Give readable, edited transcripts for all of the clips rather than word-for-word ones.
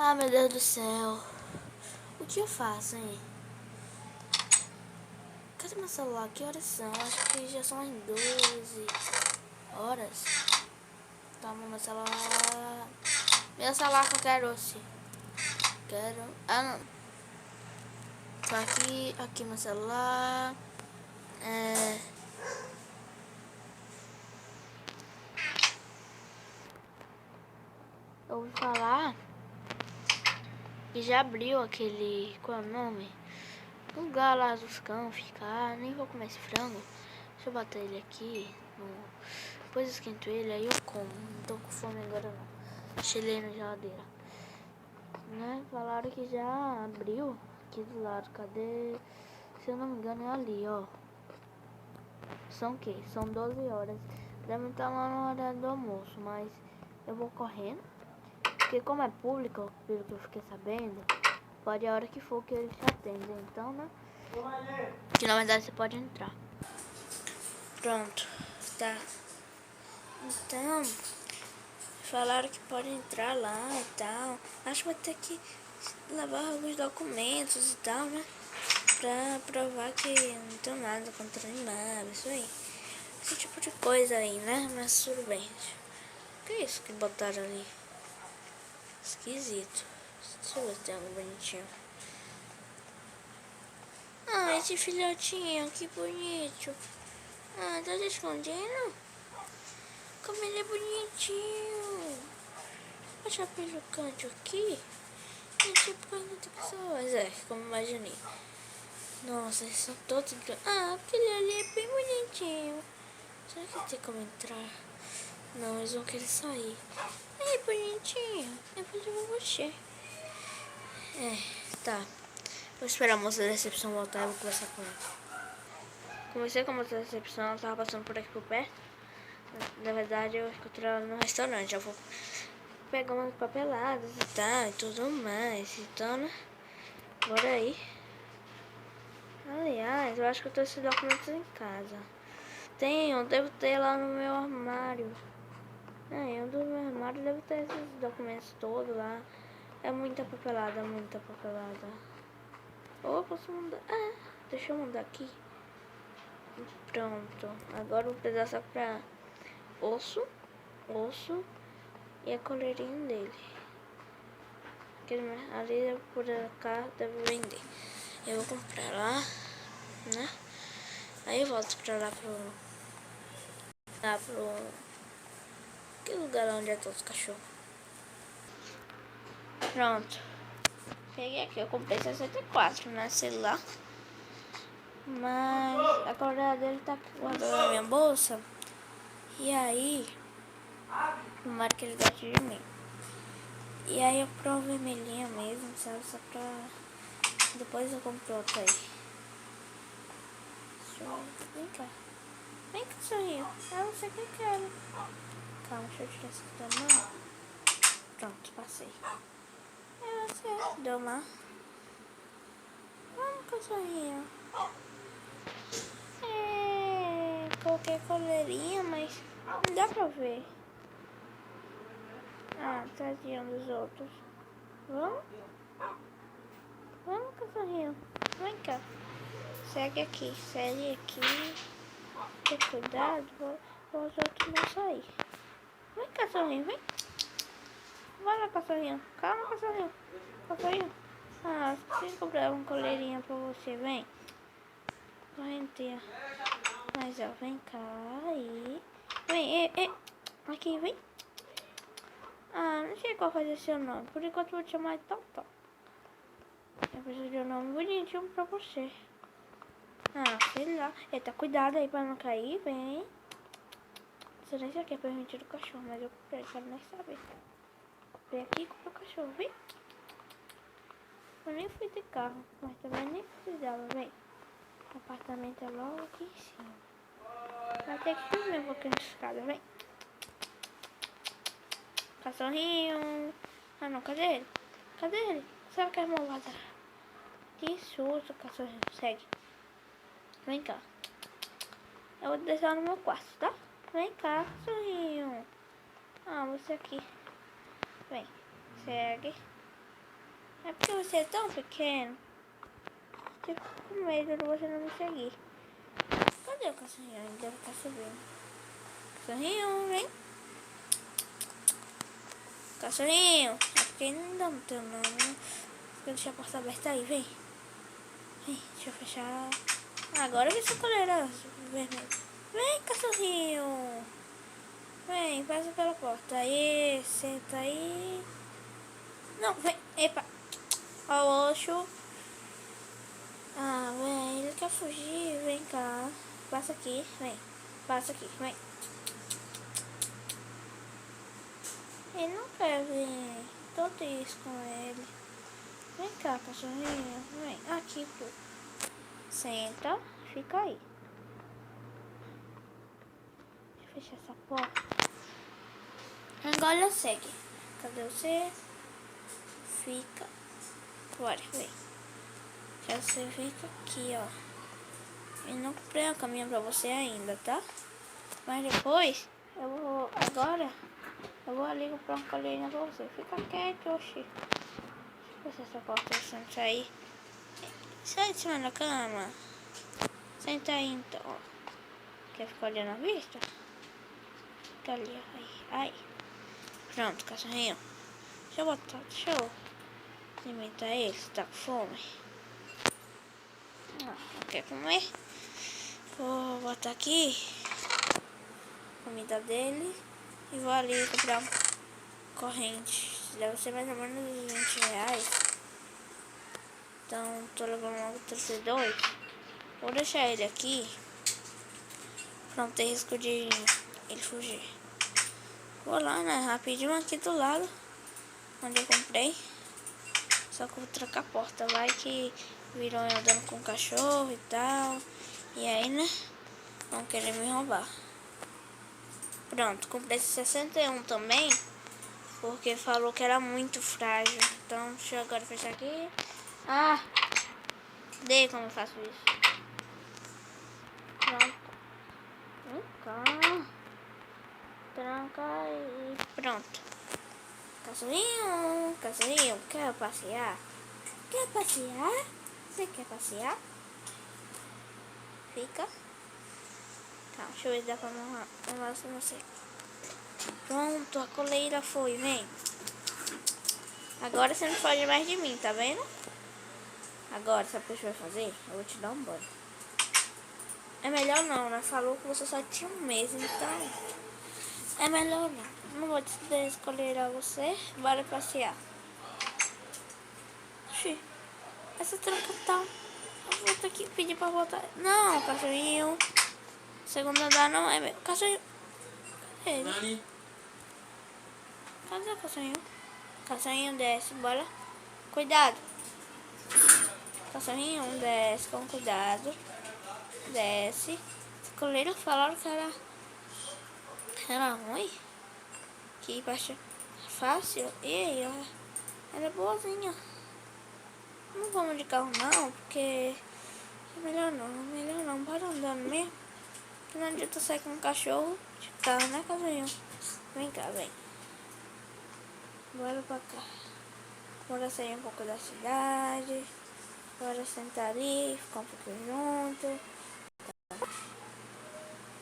Ah, meu Deus do céu. O que eu faço, hein? Cadê meu celular? Que horas são? Acho que já são as 12 horas. Toma meu celular. Meu celular que eu quero, se quero. Ah, não. Tá aqui meu celular. Eu ouvi falar que já abriu aquele, qual é o nome? Lugar lá dos cães ficar. Nem vou comer esse frango. Deixa eu botar ele aqui. Depois eu esquento ele, aí eu como. Não tô com fome agora não. Deixei ele na geladeira. Né? Falaram que já abriu aqui do lado. Cadê? Se eu não me engano é ali, ó. São o quê? São 12 horas. Devem estar lá no horário do almoço, mas eu vou correndo. Porque como é público, pelo que eu fiquei sabendo, pode a hora que for que eles te atendem. Então, né? Que na verdade você pode entrar. Pronto. Tá. Então, falaram que pode entrar lá e tal. Acho que vai ter que levar alguns documentos e tal, né? Pra provar que não tem nada contra animais, isso aí. Esse tipo de coisa aí, né? Mas tudo bem. O que é isso que botaram ali? Esquisito. Deixa eu ver se tem algo bonitinho. Ah, esse filhotinho, que bonito. Ah, tá se escondendo? Como ele é bonitinho. Deixa eu pelo canto aqui. É tipo ainda tem pessoas, como imaginei. Nossa, eles são todos grandes. Ah, aquele ali é bem bonitinho. Será que tem como entrar? Não, eles vão querer sair. É bonitinho. Depois eu vou mexer. Tá. Vou esperar a moça da recepção voltar e vou conversar com ela. Conversei com a moça da recepção, ela tava passando por aqui por perto. Na verdade, eu encontrei ela no restaurante. Eu vou pegar umas papeladas e tal, e tudo mais. Então, né? Bora aí. Aliás, eu acho que eu tenho esses documentos em casa. Tenho, devo ter lá no meu armário. Eu do meu armário devo ter esses documentos todos lá. É muita papelada, muita papelada. Ou eu posso mandar. Ah, deixa eu mandar aqui. Pronto. Agora eu vou precisar só pra osso e a coleirinha dele. Ali por cá deve vender. Eu vou comprar lá, né? Aí eu volto pra lá pro que lugar onde é todos os cachorros. Pronto. Peguei aqui, eu comprei 64, né? Sei lá. Mas a correia dele tá guardada na minha bolsa. E aí, tomara que ele goste de mim. E aí eu pro vermelhinha mesmo, sabe? Só pra... Depois eu compro outra aí. Vem cá. Vem cá, sorrinho. Ah, você que quer. Calma, deixa eu tirar isso aqui da mão. Pronto, passei. É você, deu lá. Vamos, cachorrinho. Coloquei coleirinha, mas não dá pra ver. Ah, tadinho dos outros. Vamos? Vamos, cachorrinho. Vem cá. Segue aqui. Tem cuidado, os outros não sair. Vem, cachorrinho, vem. Vai lá, cachorrinho. Calma, cachorrinho. Cachorrinho. Ah, esqueci de comprar uma coleirinha pra você. Vem. Correntinha. Mas, ó, vem cá. Aí. Vem, aqui, vem. Ah, não sei qual fazer seu nome. Por enquanto eu vou te chamar de Totó. Eu preciso de um nome bonitinho pra você. Ah, sei lá. Eita, cuidado aí pra não cair. Vem. Não sei nem se aqui é permitido o cachorro, mas eu comprei, quero nem saber. Comprei aqui e comprei o cachorro, vem. Eu nem fui de carro, mas também nem precisava, vem. O apartamento é logo aqui em cima. Vai ter que subir um pouquinho de escada, vem. Cachorrinho. Ah não, cadê ele? Cadê ele? Será que é malvada? Que susto, cachorrinho. Segue. Vem cá. Eu vou deixar no meu quarto, tá? Vem cá, cachorrinho. Ah, você aqui. Vem. Segue. É porque você é tão pequeno. Eu fico com medo de você não me seguir. Cadê o cachorrinho? Ele deve estar subindo. Cachorrinho, vem. Cachorrinho. É porque ele não dá muito nome. Vou deixar a porta aberta aí, vem. Vem, deixa eu fechar. Agora vem essa coleira vermelha. Vem, cachorrinho. Vem, passa pela porta. Aí, senta aí. Não, vem. Epa. Ó o Oxo. Ah, vem. Ele quer fugir. Vem cá. Passa aqui. Vem. Passa aqui. Vem. Ele não quer vir. Tô triste com ele. Vem cá, cachorrinho. Vem. Aqui, pô. Senta. Fica aí. Deixa eu fechar essa porta. Agora segue. Cadê você? Fica. Bora, vem. Já você fica aqui, ó. Eu não comprei a caminha pra você ainda, tá? Mas depois, agora, eu vou ali comprar uma coleirinha pra você. Fica quieto, oxi. Deixa eu fechar essa porta pra você sair. Sai de cima da cama. Senta aí, então, ó. Quer ficar olhando a vista? Fica ali, ó. Aí. Pronto, cachorrinho. Deixa eu alimentar ele, se tá com fome. Não quer comer? Vou botar aqui a comida dele e vou ali comprar uma corrente. Deve ser mais ou menos R$20. Então tô levando logo 32. Vou deixar ele aqui. Não tem risco de ele fugir. Vou lá, né? Rapidinho aqui do lado onde eu comprei. Só que eu vou trancar a porta. Vai que viram eu andando com o cachorro e tal. E aí, né? Vão querer me roubar. Pronto, comprei esse 61 também. Porque falou que era muito frágil. Então, deixa eu agora fechar aqui. Ah! Odeio como eu faço isso. Pronto. Vem cá. Tranca e pronto. Cachorrinho, quer passear? Quer passear? Você quer passear? Fica. Calma, deixa eu ver se dá pra mostrar você. Pronto, a coleira foi, vem. Agora você não foge mais de mim, tá vendo? Agora, sabe o que você vai fazer? Eu vou te dar um banho. É melhor não, né? Falou que você só tinha um mês, então... É melhor não. Não vou descoleirar você. Bora passear. Oxi, essa tranca tá... Eu vou ter que pedir pra voltar. Não, cachorrinho. Segundo andar não é meu. Cachorrinho. Cadê ele? Cadê o cachorrinho? Cachorrinho, desce, bora. Cuidado. Cachorrinho, desce com cuidado. Desce. Os coleiros falaram que era ruim. Que baixa fácil. E aí, ó. Era boazinha. Não vamos de carro não, porque é melhor não. Bora andando mesmo. Porque não adianta sair com um cachorro de carro, né, cachorrinho? Vem cá, vem. Bora pra cá. Bora sair um pouco da cidade. Bora sentar ali, ficar um pouquinho junto.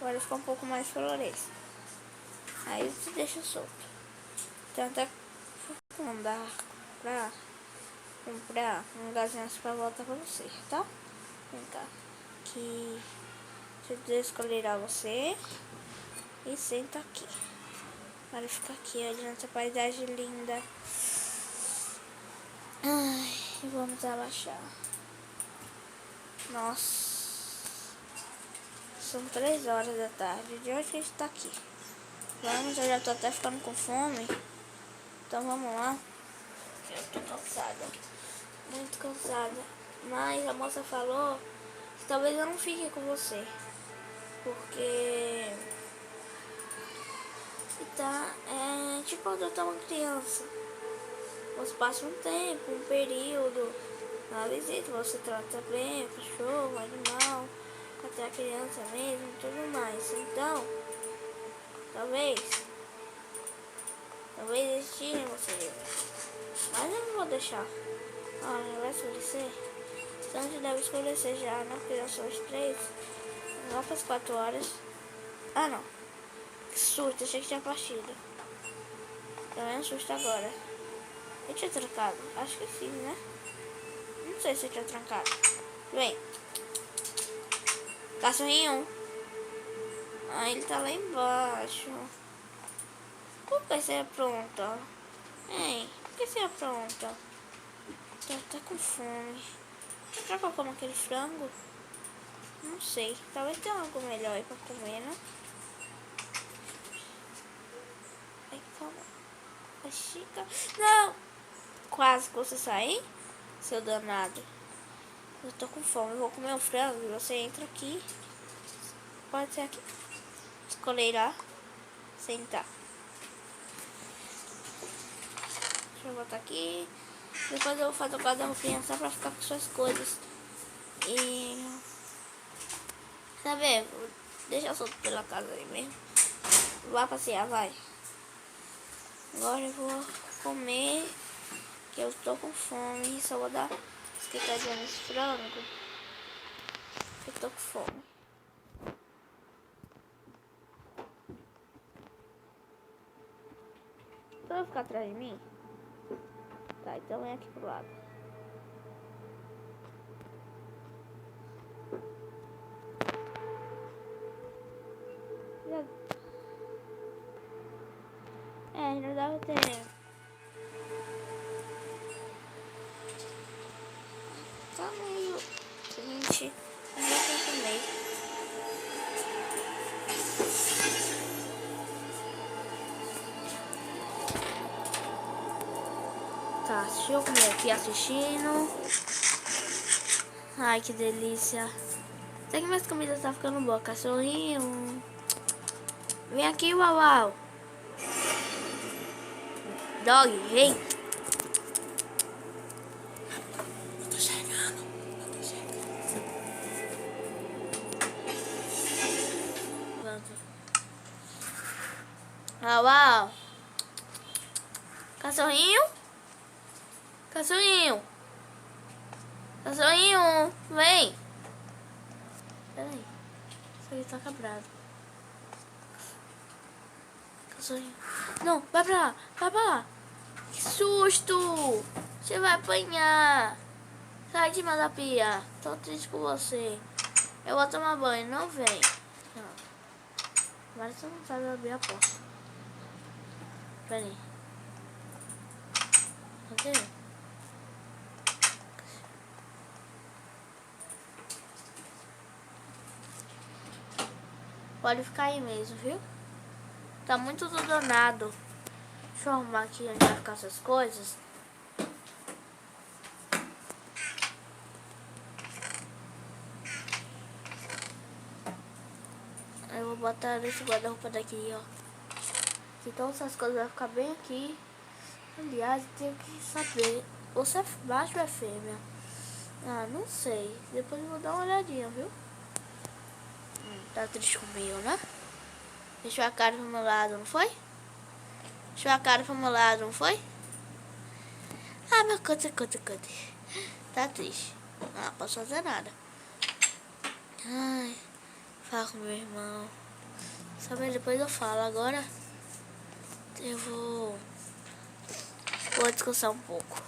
Bora ficar um pouco mais floresta. Aí você deixa solto. Então até mandar pra comprar um gazinho pra voltar pra você, tá? Vem cá. Aqui. Deixa eu escolher você. E senta aqui. Para ficar aqui, olhando essa paisagem linda. Ai, vamos abaixar. Nossa. São 3 horas da tarde. De hoje a gente tá aqui. Vamos, eu já tô até ficando com fome. Então vamos lá. Eu tô cansada. Muito cansada. Mas a moça falou que talvez eu não fique com você. Porque... Tá, tipo quando eu tô uma criança. Você passa um tempo, um período na visita, você trata bem o cachorro, o animal, até a criança mesmo e tudo mais. Então, talvez eles tirem você. Mas eu não vou vou deixar. Ah, vai escurecer. Então a gente deve escurecer já, né? Porque já são as 3. Lá para as 4 horas. Ah, não. Que susto, achei que tinha partido. Também é um susto agora. Eu tinha trancado? Acho que sim, né? Não sei se eu tinha trancado. Vem. Cachorrinho. Ah, ele tá lá embaixo. Por que você apronta? Ei, por que você apronta? Tá com fome. Será que eu como aquele frango? Não sei. Talvez tenha algo melhor aí pra comer, né? Ai, calma. A Chica. Não! Quase que você sair, seu danado. Eu tô com fome. Eu vou comer um frango e você entra aqui. Pode ser aqui. Escolher lá. Sentar. Deixa eu botar aqui. Depois eu vou fazer o guarda-roupinha só pra ficar com suas coisas. E... sabe, deixa eu solto pela casa aí mesmo. Vá passear, vai. Agora eu vou comer, que eu tô com fome. Só vou dar esquentadinha nesse frango. Eu tô com fome. Você vai ficar atrás de mim? Tá, então vem aqui pro lado. Já dava ter. Tá meio quente. Eu já tenho comer. Tá, deixa eu comer aqui assistindo. Ai, que delícia. Até que minhas comidas tá ficando boa. Cachorrinho. Vem aqui, uau, uau. Dog, vem. Eu tô chegando. Uau, uau. Cachorrinho. Cachorrinho. Cachorrinho, vem. Peraí. Isso aí tá quebrado. Cachorrinho. Não, vai pra lá. Vai pra lá. Que susto. Você vai apanhar. Sai de cima da pia. Tô triste com você. Eu vou tomar banho. Não vem. Não. Agora você não sabe abrir a porta. Peraí. Cadê? Pode ficar aí mesmo, viu? Tá muito danado. Deixa eu arrumar aqui onde vai ficar essas coisas. Eu vou botar esse guarda-roupa daqui, ó. Então essas coisas vão ficar bem aqui. Aliás, eu tenho que saber. Você é macho ou é fêmea? Ah, não sei. Depois eu vou dar uma olhadinha, viu? Tá triste comigo, né? Deixou a cara pro meu lado, não foi? Deixou a cara pro meu lado, não foi? Ah, meu cante. Tá triste. Não posso fazer nada. Ai, fala com meu irmão. Sabe, depois eu falo. Agora eu vou descansar um pouco.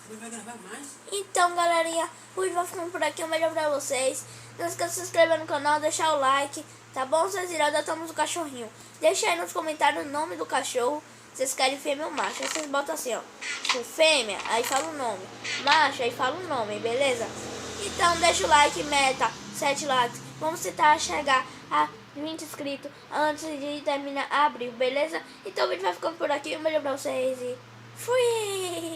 Não vai gravar mais? Então, galerinha, o vídeo vai ficando por aqui. Um beijo pra vocês. Não esqueça de se inscrever no canal, deixar o like, tá bom? Vocês irão adotamos o cachorrinho. Deixa aí nos comentários o nome do cachorro. Vocês querem fêmea ou macho? Aí vocês botam assim, ó. Tipo, fêmea, aí fala o nome. Macho, aí fala o nome, beleza? Então, deixa o like, meta 7 likes. Vamos tentar chegar a 20 inscritos antes de terminar abril, beleza? Então o vídeo vai ficando por aqui. Um beijo pra vocês e fui!